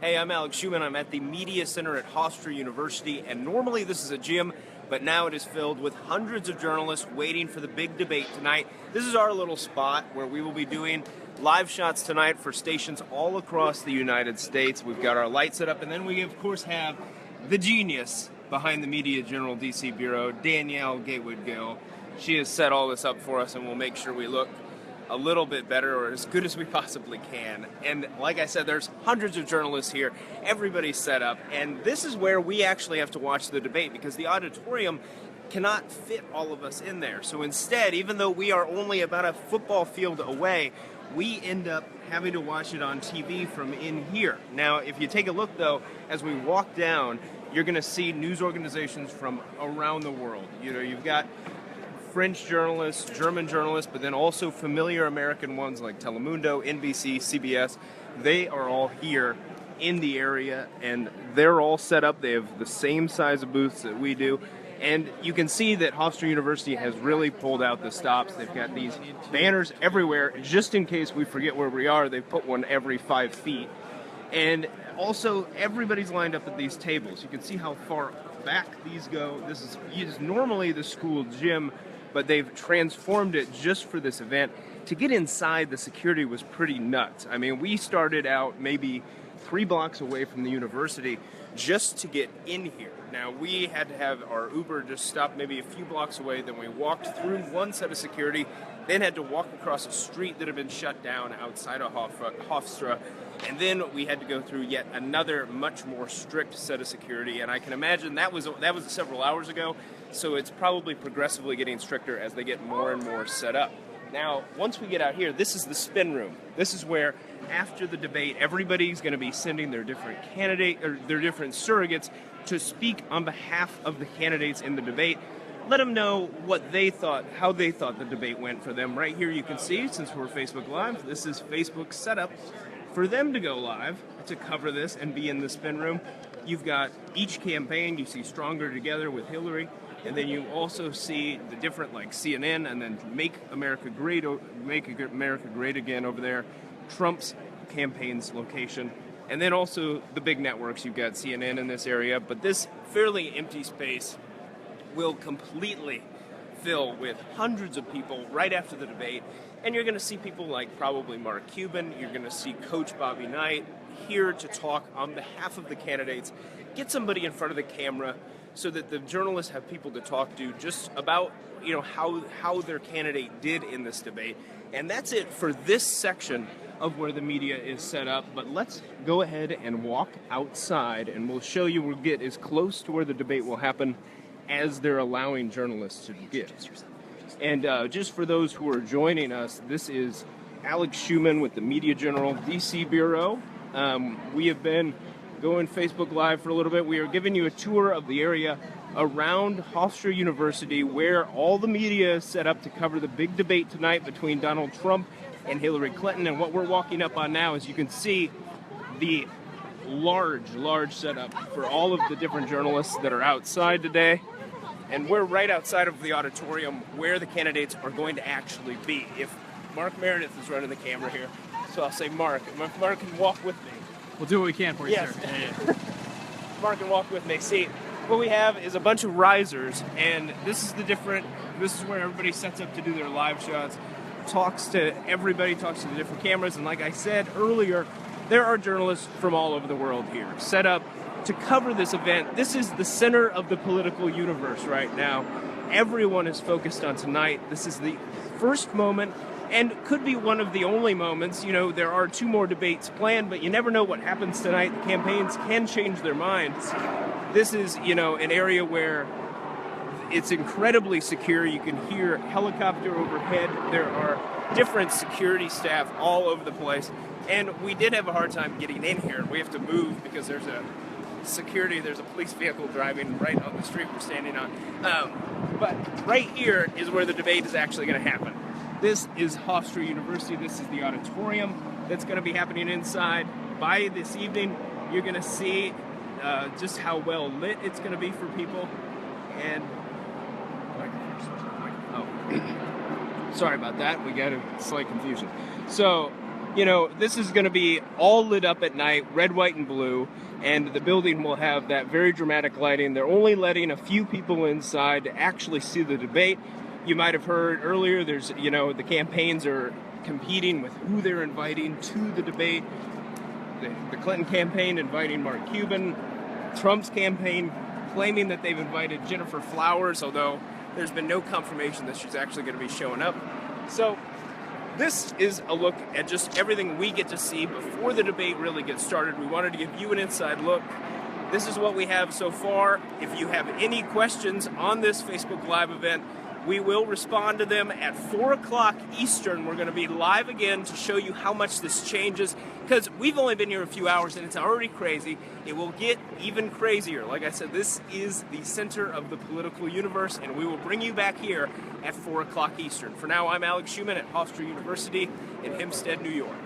Hey, I'm Alex Schuman. I'm at the Media Center at Hofstra University, and normally this is a gym, but now it is filled with hundreds of journalists waiting for the big debate tonight. This is our little spot where we will be doing live shots tonight for stations all across the United States. We've got our lights set up, and then we, of course, have the genius behind the Media General DC Bureau, Danielle Gatewood-Gill. She has set all this up for us, and we'll make sure we look a little bit better or as good as we possibly can. And like I said, there's hundreds of journalists here. Everybody's set up. And this is where we actually have to watch the debate because the auditorium cannot fit all of us in there. So instead, even though we are only about a football field away, we end up having to watch it on TV from in here. Now, if you take a look, though, as we walk down, you're going to see news organizations from around the world. You know, you've got French journalists, German journalists, but then also familiar American ones like Telemundo, NBC, CBS. They are all here in the area, and they're all set up. They have the same size of booths that we do. And you can see that Hofstra University has really pulled out the stops. They've got these banners everywhere. Just in case we forget where we are, they've put one every 5 feet. And also, everybody's lined up at these tables. You can see how far back these go. This is normally the school gym, but they've transformed it just for this event. To get inside, the security was pretty nuts. I mean, we started out maybe 3 blocks away from the university just to get in here. Now, we had to have our Uber just stop maybe a few blocks away, then we walked through one set of security, then had to walk across a street that had been shut down outside of Hofstra, and then we had to go through yet another much more strict set of security, and I can imagine that was several hours ago, so it's probably progressively getting stricter as they get more and more set up. Now, once we get out here, this is the spin room. This is where, after the debate, everybody's going to be sending their different their different surrogates to speak on behalf of the candidates in the debate. Let them know what they thought, how they thought the debate went for them. Right here you can see, since we're Facebook Live, this is Facebook's setup for them to go live to cover this and be in the spin room. You've got each campaign. You see Stronger Together with Hillary. And then you also see the different, like CNN, and then Make America Great Again over there, Trump's campaign's location. And then also the big networks. You've got CNN in this area. But this fairly empty space will completely fill with hundreds of people right after the debate. And you're going to see people like probably Mark Cuban. You're going to see Coach Bobby Knight here to talk on behalf of the candidates. Get somebody in front of the camera so that the journalists have people to talk to just about, you know, how their candidate did in this debate. And that's it for this section of where the media is set up. But let's go ahead and walk outside, and we'll show you, we'll get as close to where the debate will happen as they're allowing journalists to get. And just for those who are joining us, this is Alex Schuman with the Media General DC Bureau. We have been going Facebook Live for a little bit. We are giving you a tour of the area around Hofstra University where all the media is set up to cover the big debate tonight between Donald Trump and Hillary Clinton. And what we're walking up on now is you can see the large setup for all of the different journalists that are outside today. And we're right outside of the auditorium where the candidates are going to actually be. If Mark Meredith is running the camera here, so I'll say Mark. If Mark can walk with me. We'll do what we can for you, yes. Sir. Yeah. Mark can walk with me. See, what we have is a bunch of risers, and this is where everybody sets up to do their live shots, talks to everybody, talks to the different cameras, and like I said earlier, there are journalists from all over the world here, set up to cover this event. This is the center of the political universe right now. Everyone is focused on tonight. This is the first moment, and could be one of the only moments. You know, there are 2 more debates planned, but you never know what happens tonight. The campaigns can change their minds. This is, you know, an area where it's incredibly secure. You can hear helicopter overhead. There are different security staff all over the place. And we did have a hard time getting in here. We have to move because there's a police vehicle driving right on the street we're standing on. But right here is where the debate is actually going to happen. This is Hofstra University. This is the auditorium that's going to be happening inside. By this evening, you're going to see just how well lit it's going to be for people. And sorry about that. We got a slight confusion. So You know, this is going to be all lit up at night, red, white, and blue, and the building will have that very dramatic lighting. They're only letting a few people inside to actually see the debate. You might have heard earlier, there's, you know, the campaigns are competing with who they're inviting to the debate. The Clinton campaign inviting Mark Cuban, Trump's campaign claiming that they've invited Jennifer Flowers, although there's been no confirmation that she's actually going to be showing up. So this is a look at just everything we get to see before the debate really gets started. We wanted to give you an inside look. This is what we have so far. If you have any questions on this Facebook Live event, we will respond to them at 4 o'clock Eastern. We're going to be live again to show you how much this changes, because we've only been here a few hours and it's already crazy. It will get even crazier. Like I said, this is the center of the political universe, and we will bring you back here at 4 o'clock Eastern. For now, I'm Alex Schuman at Hofstra University in Hempstead, New York.